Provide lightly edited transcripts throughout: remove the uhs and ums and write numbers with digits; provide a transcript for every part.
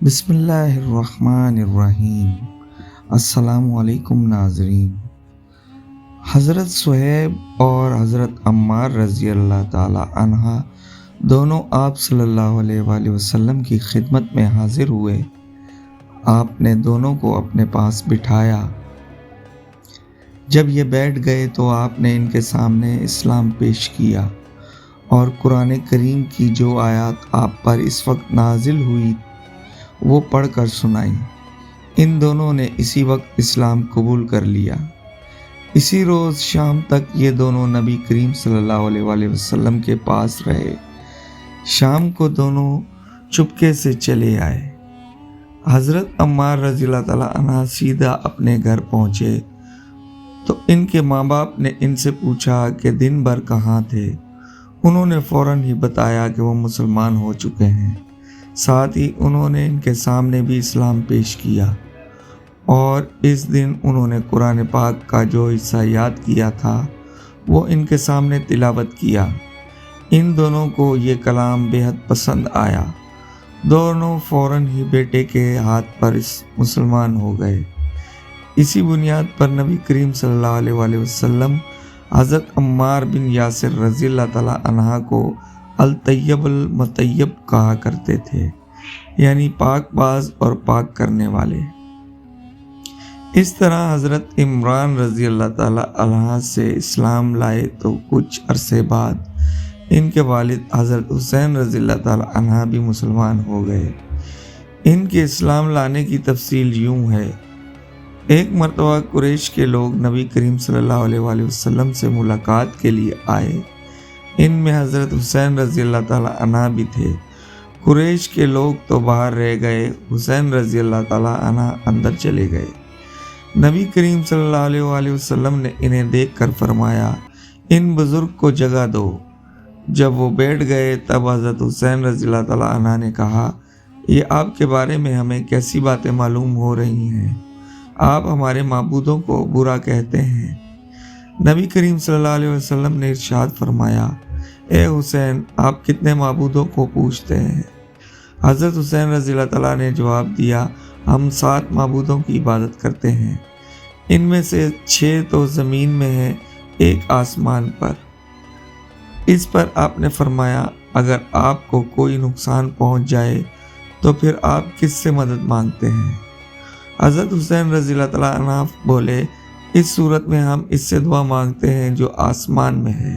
بسم اللہ الرحمن الرحیم۔ السلام علیکم ناظرین۔ حضرت صہیب اور حضرت عمار رضی اللہ تعالی عنہ دونوں آپ صلی اللہ علیہ وآلہ وسلم کی خدمت میں حاضر ہوئے۔ آپ نے دونوں کو اپنے پاس بٹھایا۔ جب یہ بیٹھ گئے تو آپ نے ان کے سامنے اسلام پیش کیا اور قرآن کریم کی جو آیات آپ پر اس وقت نازل ہوئی وہ پڑھ کر سنائی۔ ان دونوں نے اسی وقت اسلام قبول کر لیا۔ اسی روز شام تک یہ دونوں نبی کریم صلی اللہ علیہ وآلہ وسلم کے پاس رہے۔ شام کو دونوں چپکے سے چلے آئے۔ حضرت عمار رضی اللہ تعالیٰ عنہ سیدھا اپنے گھر پہنچے تو ان کے ماں باپ نے ان سے پوچھا کہ دن بھر کہاں تھے۔ انہوں نے فوراً ہی بتایا کہ وہ مسلمان ہو چکے ہیں۔ ساتھ ہی انہوں نے ان کے سامنے بھی اسلام پیش کیا اور اس دن انہوں نے قرآن پاک کا جو حصہ یاد کیا تھا وہ ان کے سامنے تلاوت کیا۔ ان دونوں کو یہ کلام بے حد پسند آیا۔ دونوں فوراً ہی بیٹے کے ہاتھ پر مسلمان ہو گئے۔ اسی بنیاد پر نبی کریم صلی اللہ علیہ وآلہ وسلم حضرت عمار بن یاسر رضی اللہ تعالیٰ عنہ کو الطیب المطیب کہا کرتے تھے، یعنی پاک باز اور پاک کرنے والے۔ اس طرح حضرت عمران رضی اللہ تعالیٰ عنہ سے اسلام لائے تو کچھ عرصے بعد ان کے والد حضرت حسین رضی اللہ تعالیٰ عنہ بھی مسلمان ہو گئے۔ ان کے اسلام لانے کی تفصیل یوں ہے۔ ایک مرتبہ قریش کے لوگ نبی کریم صلی اللہ علیہ وآلہ وسلم سے ملاقات کے لیے آئے۔ ان میں حضرت حسین رضی اللہ تعالیٰ عنہ بھی تھے۔ قریش کے لوگ تو باہر رہ گئے، حسین رضی اللہ تعالیٰ عنہ اندر چلے گئے۔ نبی کریم صلی اللہ علیہ وآلہ وسلم نے انہیں دیکھ کر فرمایا، ان بزرگ کو جگہ دو۔ جب وہ بیٹھ گئے تب حضرت حسین رضی اللہ تعالیٰ عنہ نے کہا، یہ آپ کے بارے میں ہمیں کیسی باتیں معلوم ہو رہی ہیں؟ آپ ہمارے معبودوں کو برا کہتے ہیں۔ نبی کریم صلی اللہ علیہ وسلم نے ارشاد فرمایا، اے حسین، آپ کتنے معبودوں کو پوچھتے ہیں؟ حضرت حسین رضی اللہ تعالیٰ نے جواب دیا، ہم 7 معبودوں کی عبادت کرتے ہیں۔ ان میں سے 6 تو زمین میں ہیں، ایک آسمان پر۔ اس پر آپ نے فرمایا، اگر آپ کو کوئی نقصان پہنچ جائے تو پھر آپ کس سے مدد مانگتے ہیں؟ حضرت حسین رضی اللہ تعالیٰ عنہ بولے، اس صورت میں ہم اس سے دعا مانگتے ہیں جو آسمان میں ہے۔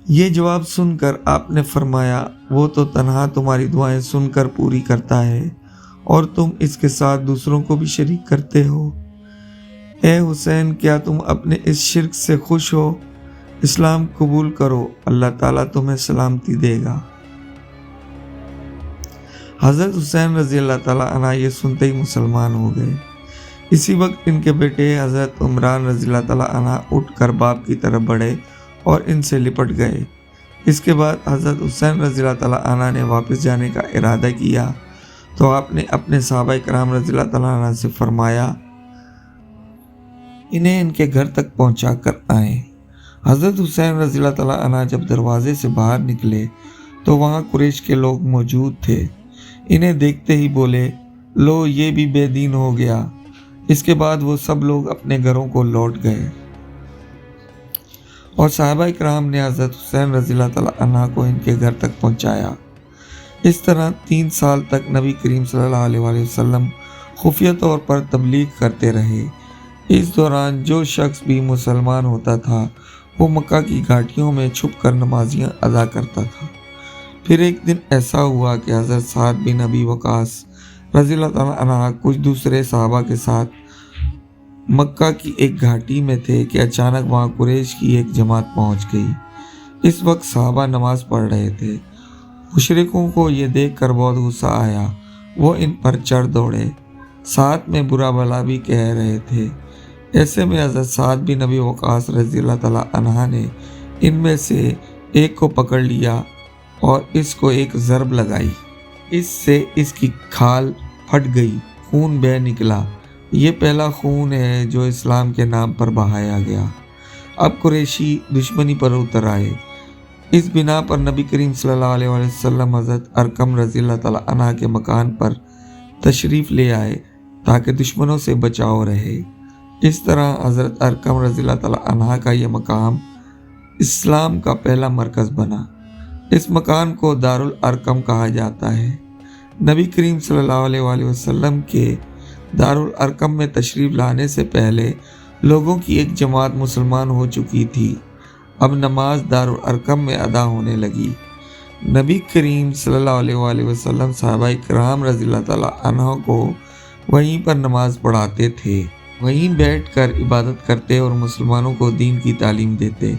یہ جواب سن کر آپ نے فرمایا، وہ تو تنہا تمہاری دعائیں سن کر پوری کرتا ہے اور تم اس کے ساتھ دوسروں کو بھی شریک کرتے ہو۔ اے حسین، کیا تم اپنے اس شرک سے خوش ہو؟ اسلام قبول کرو، اللہ تعالیٰ تمہیں سلامتی دے گا۔ حضرت حسین رضی اللہ تعالیٰ عنہ یہ سنتے ہی مسلمان ہو گئے۔ اسی وقت ان کے بیٹے حضرت عمران رضی اللہ تعالیٰ عنہ اٹھ کر باپ کی طرف بڑھے اور ان سے لپٹ گئے۔ اس کے بعد حضرت حسین رضی اللہ تعالیٰ عنہ نے واپس جانے کا ارادہ کیا تو آپ نے اپنے صحابہ کرام رضی اللہ تعالیٰ عنہ سے فرمایا، انہیں ان کے گھر تک پہنچا کر آئیں۔ حضرت حسین رضی اللہ تعالیٰ عنہ جب دروازے سے باہر نکلے تو وہاں قریش کے لوگ موجود تھے۔ انہیں دیکھتے ہی بولے، لو یہ بھی بے دین ہو گیا۔ اس کے بعد وہ سب لوگ اپنے گھروں کو لوٹ گئے اور صحابہ کرام نے حضرت حسین رضی اللہ تعالیٰ عنہ کو ان کے گھر تک پہنچایا۔ اس طرح 3 سال تک نبی کریم صلی اللہ علیہ وآلہ وسلم خفیہ طور پر تبلیغ کرتے رہے۔ اس دوران جو شخص بھی مسلمان ہوتا تھا وہ مکہ کی گھاٹیوں میں چھپ کر نمازیاں ادا کرتا تھا۔ پھر ایک دن ایسا ہوا کہ حضرت سعد بن ابی وقاص رضی اللہ تعالیٰ عنہ کچھ دوسرے صحابہ کے ساتھ مکہ کی ایک گھاٹی میں تھے کہ اچانک وہاں قریش کی ایک جماعت پہنچ گئی۔ اس وقت صحابہ نماز پڑھ رہے تھے۔ مشرکوں کو یہ دیکھ کر بہت غصہ آیا، وہ ان پر چڑھ دوڑے، ساتھ میں برا بھلا بھی کہہ رہے تھے۔ ایسے میں حضرت سعد بن ابی وقاص رضی اللہ تعالیٰ عنہ نے ان میں سے ایک کو پکڑ لیا اور اس کو ایک ضرب لگائی۔ اس سے اس کی کھال پھٹ گئی، خون بہہ نکلا۔ یہ پہلا خون ہے جو اسلام کے نام پر بہایا گیا۔ اب قریشی دشمنی پر اتر آئے۔ اس بنا پر نبی کریم صلی اللہ علیہ وسلم حضرت ارقم رضی اللہ تعالیٰ عنہ کے مکان پر تشریف لے آئے تاکہ دشمنوں سے بچاؤ رہے۔ اس طرح حضرت ارقم رضی اللہ تعالیٰ عنہ کا یہ مقام اسلام کا پہلا مرکز بنا۔ اس مکان کو دارالارقم کہا جاتا ہے۔ نبی کریم صلی اللہ علیہ وسلم کے دارالارقم میں تشریف لانے سے پہلے لوگوں کی ایک جماعت مسلمان ہو چکی تھی۔ اب نماز دارالارقم میں ادا ہونے لگی۔ نبی کریم صلی اللہ علیہ وسلم صحابہ کرام رضی اللہ تعالیٰ عنہ کو وہیں پر نماز پڑھاتے تھے، وہیں بیٹھ کر عبادت کرتے اور مسلمانوں کو دین کی تعلیم دیتے۔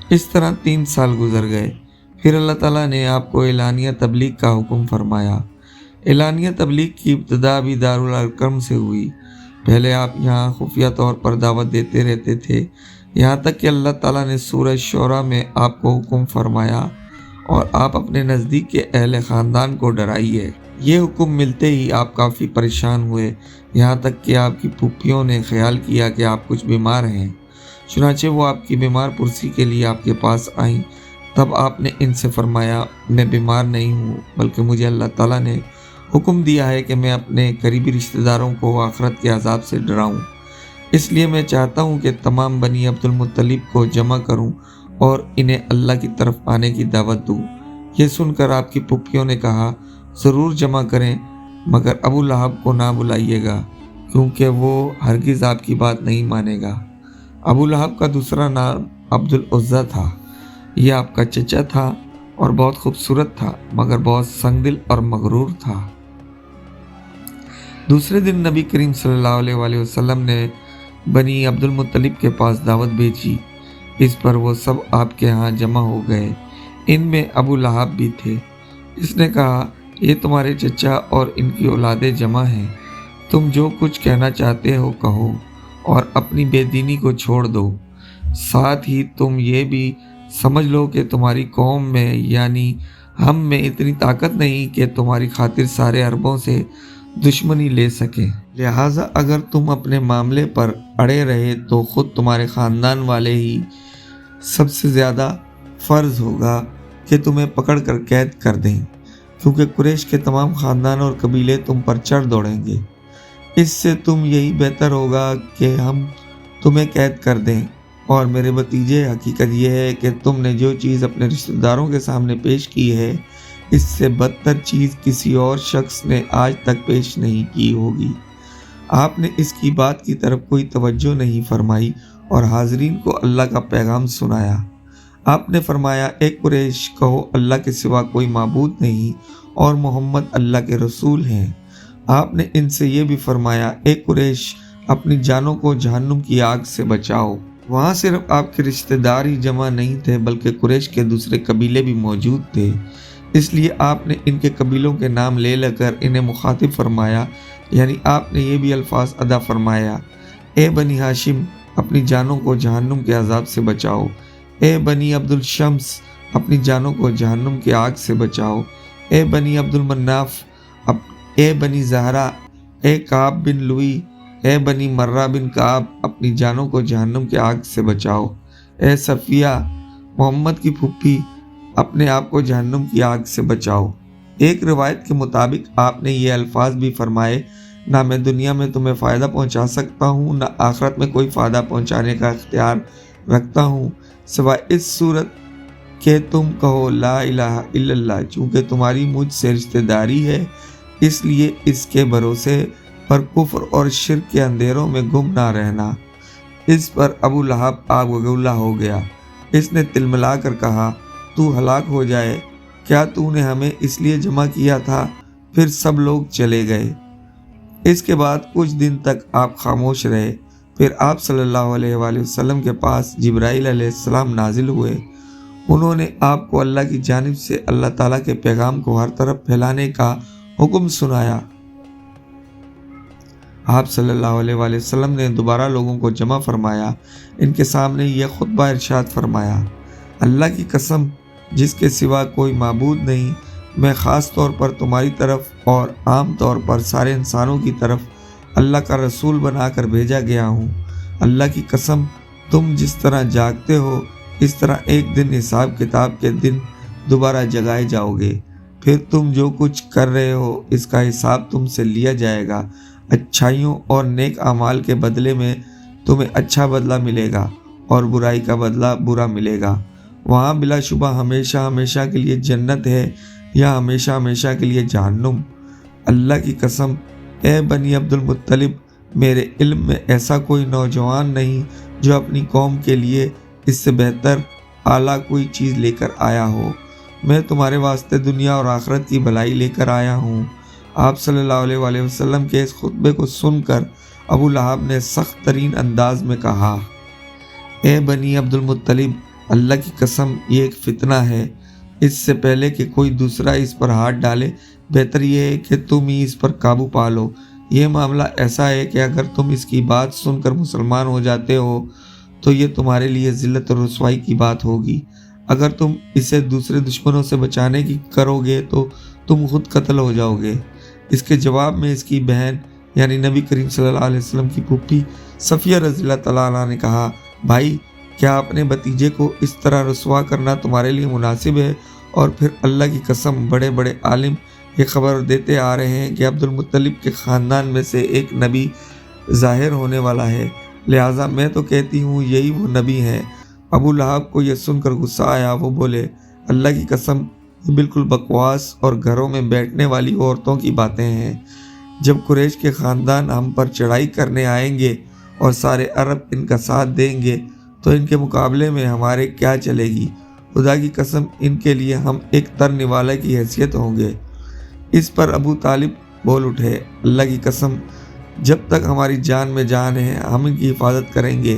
اس طرح 3 سال گزر گئے۔ پھر اللہ تعالیٰ نے آپ کو اعلانیہ تبلیغ کا حکم فرمایا۔ اعلانیہ تبلیغ کی ابتدا بھی دارالارقم سے ہوئی۔ پہلے آپ یہاں خفیہ طور پر دعوت دیتے رہتے تھے، یہاں تک کہ اللہ تعالیٰ نے سورہ شعراء میں آپ کو حکم فرمایا اور آپ اپنے نزدیک کے اہل خاندان کو ڈرائیے۔ یہ حکم ملتے ہی آپ کافی پریشان ہوئے، یہاں تک کہ آپ کی پھوپھیوں نے خیال کیا کہ آپ کچھ بیمار ہیں۔ چنانچہ وہ آپ کی بیمار پرسی کے لیے آپ کے پاس آئیں۔ تب آپ نے ان سے فرمایا، میں بیمار نہیں ہوں، بلکہ مجھے اللہ تعالیٰ نے حکم دیا ہے کہ میں اپنے قریبی رشتہ داروں کو آخرت کے عذاب سے ڈراؤں۔ اس لیے میں چاہتا ہوں کہ تمام بنی عبد المطلب کو جمع کروں اور انہیں اللہ کی طرف آنے کی دعوت دوں۔ یہ سن کر آپ کی پھوپھیوں نے کہا، ضرور جمع کریں، مگر ابو لہب کو نہ بلائیے گا، کیونکہ وہ ہرگز آپ کی بات نہیں مانے گا۔ ابو لہب کا دوسرا نام عبد العزیٰ تھا۔ یہ آپ کا چچا تھا اور بہت خوبصورت تھا، مگر بہت سنگ دل اور مغرور تھا۔ دوسرے دن نبی کریم صلی اللہ علیہ وسلم نے بنی عبد المطلب کے پاس دعوت بھیجی۔ اس پر وہ سب آپ کے ہاں جمع ہو گئے۔ ان میں ابو لہب بھی تھے۔ اس نے کہا، یہ تمہارے چچا اور ان کی اولادیں جمع ہیں، تم جو کچھ کہنا چاہتے ہو کہو اور اپنی بے دینی کو چھوڑ دو۔ ساتھ ہی تم یہ بھی سمجھ لو کہ تمہاری قوم میں یعنی ہم میں اتنی طاقت نہیں کہ تمہاری خاطر سارے عربوں سے دشمنی لے سکیں۔ لہٰذا اگر تم اپنے معاملے پر اڑے رہے تو خود تمہارے خاندان والے ہی سب سے زیادہ فرض ہوگا کہ تمہیں پکڑ کر قید کر دیں، کیونکہ قریش کے تمام خاندان اور قبیلے تم پر چڑھ دوڑیں گے۔ اس سے تم یہی بہتر ہوگا کہ ہم تمہیں قید کر دیں۔ اور میرے بھتیجے، حقیقت یہ ہے کہ تم نے جو چیز اپنے رشتہ داروں کے سامنے پیش کی ہے، اس سے بدتر چیز کسی اور شخص نے آج تک پیش نہیں کی ہوگی۔ آپ نے اس کی بات کی طرف کوئی توجہ نہیں فرمائی اور حاضرین کو اللہ کا پیغام سنایا۔ آپ نے فرمایا، اے قریش، کہو اللہ کے سوا کوئی معبود نہیں اور محمد اللہ کے رسول ہیں۔ آپ نے ان سے یہ بھی فرمایا، اے قریش، اپنی جانوں کو جہنم کی آگ سے بچاؤ۔ وہاں صرف آپ کے رشتہ دار ہی جمع نہیں تھے، بلکہ قریش کے دوسرے قبیلے بھی موجود تھے۔ اس لیے آپ نے ان کے قبیلوں کے نام لے کر انہیں مخاطب فرمایا، یعنی آپ نے یہ بھی الفاظ ادا فرمایا، اے بنی ہاشم، اپنی جانوں کو جہنم کے عذاب سے بچاؤ۔ اے بنی عبد الشمس، اپنی جانوں کو جہنم کی آگ سے بچاؤ۔ اے بنی عبد المناف، اے بنی زہرا، اے کعب بن لوئی، اے بنی مرہ بن کعب، اپنی جانوں کو جہنم کی آگ سے بچاؤ۔ اے صفیہ، محمد کی پھوپھی، اپنے آپ کو جہنم کی آگ سے بچاؤ۔ ایک روایت کے مطابق آپ نے یہ الفاظ بھی فرمائے، نہ میں دنیا میں تمہیں فائدہ پہنچا سکتا ہوں، نہ آخرت میں کوئی فائدہ پہنچانے کا اختیار رکھتا ہوں، سوائے اس صورت کہ تم کہو لا الہ الا اللہ۔ چونکہ تمہاری مجھ سے رشتہ داری ہے، اس لیے اس کے بھروسے پر کفر اور شرک کے اندھیروں میں گم نہ رہنا۔ اس پر ابو لہب آگ بگولا ہو گیا۔ اس نے تلملا کر کہا، تو ہلاک ہو جائے، کیا تو نے ہمیں اس لیے جمع کیا تھا؟ پھر سب لوگ چلے گئے۔ اس کے بعد کچھ دن تک آپ خاموش رہے۔ پھر آپ صلی اللہ علیہ وآلہ وسلم کے پاس جبرائیل علیہ السلام نازل ہوئے۔ انہوں نے آپ کو اللہ کی جانب سے اللہ تعالیٰ کے پیغام کو ہر طرف پھیلانے کا حکم سنایا۔ آپ صلی اللہ علیہ وآلہ وسلم نے دوبارہ لوگوں کو جمع فرمایا۔ ان کے سامنے یہ خطبہ ارشاد فرمایا، اللہ کی قسم، جس کے سوا کوئی معبود نہیں، میں خاص طور پر تمہاری طرف اور عام طور پر سارے انسانوں کی طرف اللہ کا رسول بنا کر بھیجا گیا ہوں۔ اللہ کی قسم، تم جس طرح جاگتے ہو اس طرح ایک دن حساب کتاب کے دن دوبارہ جگائے جاؤ گے، پھر تم جو کچھ کر رہے ہو اس کا حساب تم سے لیا جائے گا۔ اچھائیوں اور نیک اعمال کے بدلے میں تمہیں اچھا بدلہ ملے گا اور برائی کا بدلہ برا ملے گا۔ وہاں بلا شبہ ہمیشہ ہمیشہ کے لیے جنت ہے یا ہمیشہ ہمیشہ کے لیے جہنم۔ اللہ کی قسم، اے بنی عبد المطلب، میرے علم میں ایسا کوئی نوجوان نہیں جو اپنی قوم کے لیے اس سے بہتر اعلیٰ کوئی چیز لے کر آیا ہو۔ میں تمہارے واسطے دنیا اور آخرت کی بھلائی لے کر آیا ہوں۔ آپ صلی اللہ علیہ وآلہ وسلم کے اس خطبے کو سن کر ابو لہب نے سخت ترین انداز میں کہا، اے بنی عبد المطلب، اللہ کی قسم یہ ایک فتنہ ہے۔ اس سے پہلے کہ کوئی دوسرا اس پر ہاتھ ڈالے، بہتر یہ ہے کہ تم ہی اس پر قابو پا لو۔ یہ معاملہ ایسا ہے کہ اگر تم اس کی بات سن کر مسلمان ہو جاتے ہو تو یہ تمہارے لیے ذلت اور رسوائی کی بات ہوگی۔ اگر تم اسے دوسرے دشمنوں سے بچانے کی کرو گے تو تم خود قتل ہو جاؤ گے۔ اس کے جواب میں اس کی بہن یعنی نبی کریم صلی اللہ علیہ وسلم کی پھوپھی صفیہ رضی اللہ تعالیٰ عنہ نے کہا، بھائی کیا اپنے بھتیجے کو اس طرح رسوا کرنا تمہارے لیے مناسب ہے؟ اور پھر اللہ کی قسم، بڑے بڑے عالم یہ خبر دیتے آ رہے ہیں کہ عبد المطلب کے خاندان میں سے ایک نبی ظاہر ہونے والا ہے، لہٰذا میں تو کہتی ہوں یہی وہ نبی ہیں۔ ابو لہب کو یہ سن کر غصہ آیا، وہ بولے، اللہ کی قسم یہ بالکل بکواس اور گھروں میں بیٹھنے والی عورتوں کی باتیں ہیں۔ جب قریش کے خاندان ہم پر چڑھائی کرنے آئیں گے اور سارے عرب ان کا ساتھ دیں گے تو ان کے مقابلے میں ہمارے کیا چلے گی؟ خدا کی قسم ان کے لیے ہم ایک ترنے والے کی حیثیت ہوں گے۔ اس پر ابو طالب بول اٹھے، اللہ کی قسم جب تک ہماری جان میں جان ہے ہم ان کی حفاظت کریں گے۔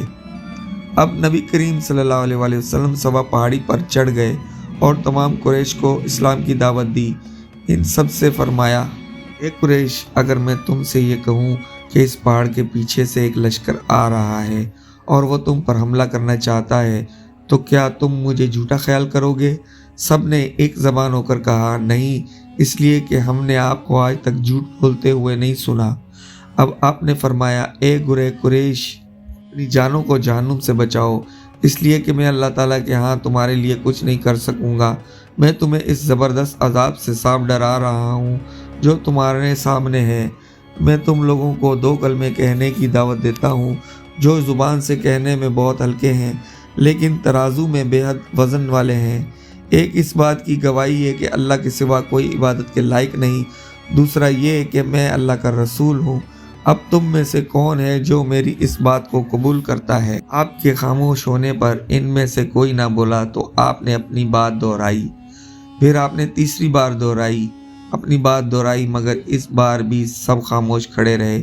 اب نبی کریم صلی اللہ علیہ وآلہ وسلم صفا پہاڑی پر چڑھ گئے اور تمام قریش کو اسلام کی دعوت دی۔ ان سب سے فرمایا، اے قریش، اگر میں تم سے یہ کہوں کہ اس پہاڑ کے پیچھے سے ایک لشکر آ رہا ہے اور وہ تم پر حملہ کرنا چاہتا ہے تو کیا تم مجھے جھوٹا خیال کرو گے؟ سب نے ایک زبان ہو کر کہا، نہیں، اس لیے کہ ہم نے آپ کو آج تک جھوٹ بولتے ہوئے نہیں سنا۔ اب آپ نے فرمایا، اے گرے قریش، اپنی جانوں کو جہنم سے بچاؤ، اس لیے کہ میں اللہ تعالیٰ کے ہاں تمہارے لیے کچھ نہیں کر سکوں گا۔ میں تمہیں اس زبردست عذاب سے صاف ڈرا رہا ہوں جو تمہارے سامنے ہے۔ میں تم لوگوں کو 2 کلمے کہنے کی دعوت دیتا ہوں جو زبان سے کہنے میں بہت ہلکے ہیں لیکن ترازو میں بے حد وزن والے ہیں۔ ایک اس بات کی گواہی ہے کہ اللہ کے سوا کوئی عبادت کے لائق نہیں، دوسرا یہ کہ میں اللہ کا رسول ہوں۔ اب تم میں سے کون ہے جو میری اس بات کو قبول کرتا ہے؟ آپ کے خاموش ہونے پر ان میں سے کوئی نہ بولا تو آپ نے اپنی بات دہرائی، پھر آپ نے تیسری بار اپنی بات دہرائی، مگر اس بار بھی سب خاموش کھڑے رہے۔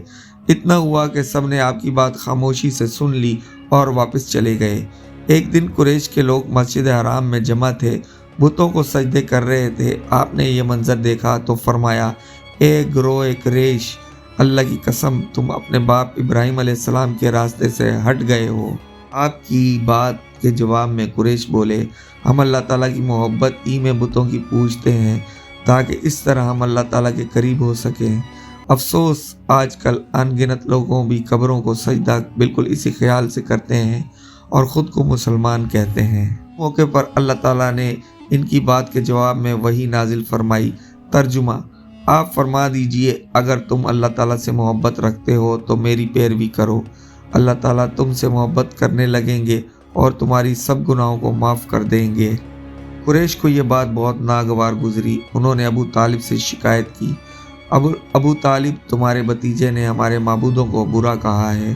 اتنا ہوا کہ سب نے آپ کی بات خاموشی سے سن لی اور واپس چلے گئے۔ ایک دن قریش کے لوگ مسجد حرام میں جمع تھے، بتوں کو سجدے کر رہے تھے۔ آپ نے یہ منظر دیکھا تو فرمایا، اے گروہ قریش، اللہ کی قسم تم اپنے باپ ابراہیم علیہ السلام کے راستے سے ہٹ گئے ہو۔ آپ کی بات کے جواب میں قریش بولے، ہم اللہ تعالیٰ کی محبت ہی میں بتوں کی پوجتے ہیں تاکہ اس طرح ہم اللہ تعالیٰ کے قریب ہو سکیں۔ افسوس آج کل ان گنت لوگوں بھی قبروں کو سجدہ بالکل اسی خیال سے کرتے ہیں اور خود کو مسلمان کہتے ہیں۔ موقع پر اللہ تعالیٰ نے ان کی بات کے جواب میں وحی نازل فرمائی۔ ترجمہ، آپ فرما دیجئے اگر تم اللہ تعالیٰ سے محبت رکھتے ہو تو میری پیروی کرو، اللہ تعالیٰ تم سے محبت کرنے لگیں گے اور تمہاری سب گناہوں کو معاف کر دیں گے۔ قریش کو یہ بات بہت ناگوار گزری۔ انہوں نے ابو طالب سے شکایت کی، ابو طالب، تمہارے بھتیجے نے ہمارے معبودوں کو برا کہا ہے،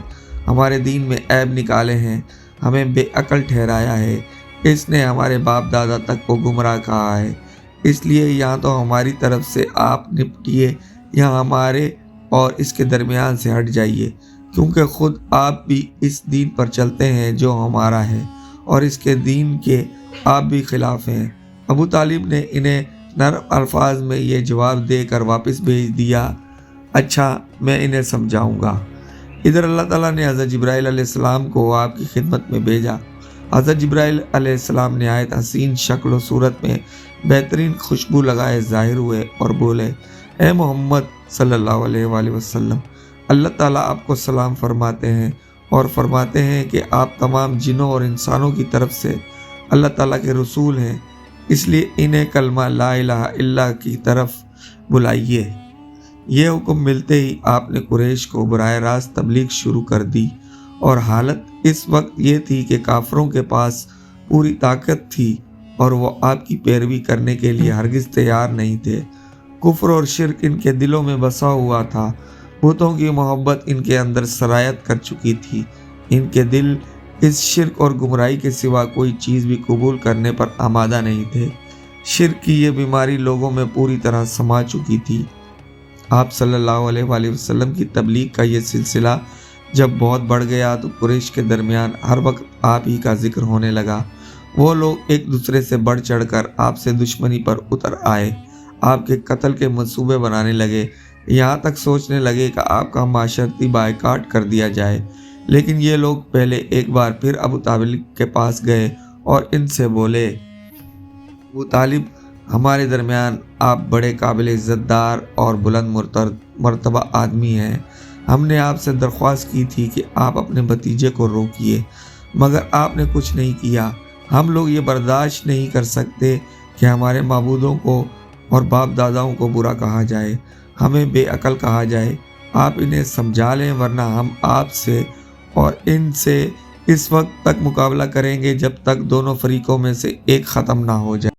ہمارے دین میں عیب نکالے ہیں، ہمیں بے عقل ٹھہرایا ہے، اس نے ہمارے باپ دادا تک کو گمراہ کہا ہے، اس لیے یا تو ہماری طرف سے آپ نپٹیے یا ہمارے اور اس کے درمیان سے ہٹ جائیے، کیونکہ خود آپ بھی اس دین پر چلتے ہیں جو ہمارا ہے اور اس کے دین کے آپ بھی خلاف ہیں۔ ابو طالب نے انہیں نرم الفاظ میں یہ جواب دے کر واپس بھیج دیا، اچھا میں انہیں سمجھاؤں گا۔ ادھر اللہ تعالیٰ نے حضرت جبرائیل علیہ السلام کو آپ کی خدمت میں بھیجا۔ حضرت جبرائیل علیہ السلام نہایت حسین شکل و صورت میں بہترین خوشبو لگائے ظاہر ہوئے اور بولے، اے محمد صلی اللہ علیہ وآلہ وسلم، اللہ تعالیٰ آپ کو سلام فرماتے ہیں اور فرماتے ہیں کہ آپ تمام جنوں اور انسانوں کی طرف سے اللہ تعالیٰ کے رسول ہیں، اس لیے انہیں کلمہ لا الہ الا کی طرف بلائیے۔ یہ حکم ملتے ہی آپ نے قریش کو براہ راست تبلیغ شروع کر دی، اور حالت اس وقت یہ تھی کہ کافروں کے پاس پوری طاقت تھی اور وہ آپ کی پیروی کرنے کے لیے ہرگز تیار نہیں تھے۔ کفر اور شرک ان کے دلوں میں بسا ہوا تھا، بتوں کی محبت ان کے اندر سرایت کر چکی تھی، ان کے دل اس شرک اور گمراہی کے سوا کوئی چیز بھی قبول کرنے پر آمادہ نہیں تھے۔ شرک کی یہ بیماری لوگوں میں پوری طرح سما چکی تھی۔ آپ صلی اللہ علیہ وآلہ وسلم کی تبلیغ کا یہ سلسلہ جب بہت بڑھ گیا تو قریش کے درمیان ہر وقت آپ ہی کا ذکر ہونے لگا۔ وہ لوگ ایک دوسرے سے بڑھ چڑھ کر آپ سے دشمنی پر اتر آئے، آپ کے قتل کے منصوبے بنانے لگے، یہاں تک سوچنے لگے کہ آپ کا معاشرتی بائیکاٹ کر دیا جائے۔ لیکن یہ لوگ پہلے ایک بار پھر ابو طالب کے پاس گئے اور ان سے بولے، ابو طالب، ہمارے درمیان آپ بڑے قابل عزت دار اور بلند مرتبہ آدمی ہیں۔ ہم نے آپ سے درخواست کی تھی کہ آپ اپنے بھتیجے کو روکیے، مگر آپ نے کچھ نہیں کیا۔ ہم لوگ یہ برداشت نہیں کر سکتے کہ ہمارے معبودوں کو اور باپ داداؤں کو برا کہا جائے، ہمیں بے عقل کہا جائے۔ آپ انہیں سمجھا لیں، ورنہ ہم آپ سے اور ان سے اس وقت تک مقابلہ کریں گے جب تک دونوں فریقوں میں سے ایک ختم نہ ہو جائے۔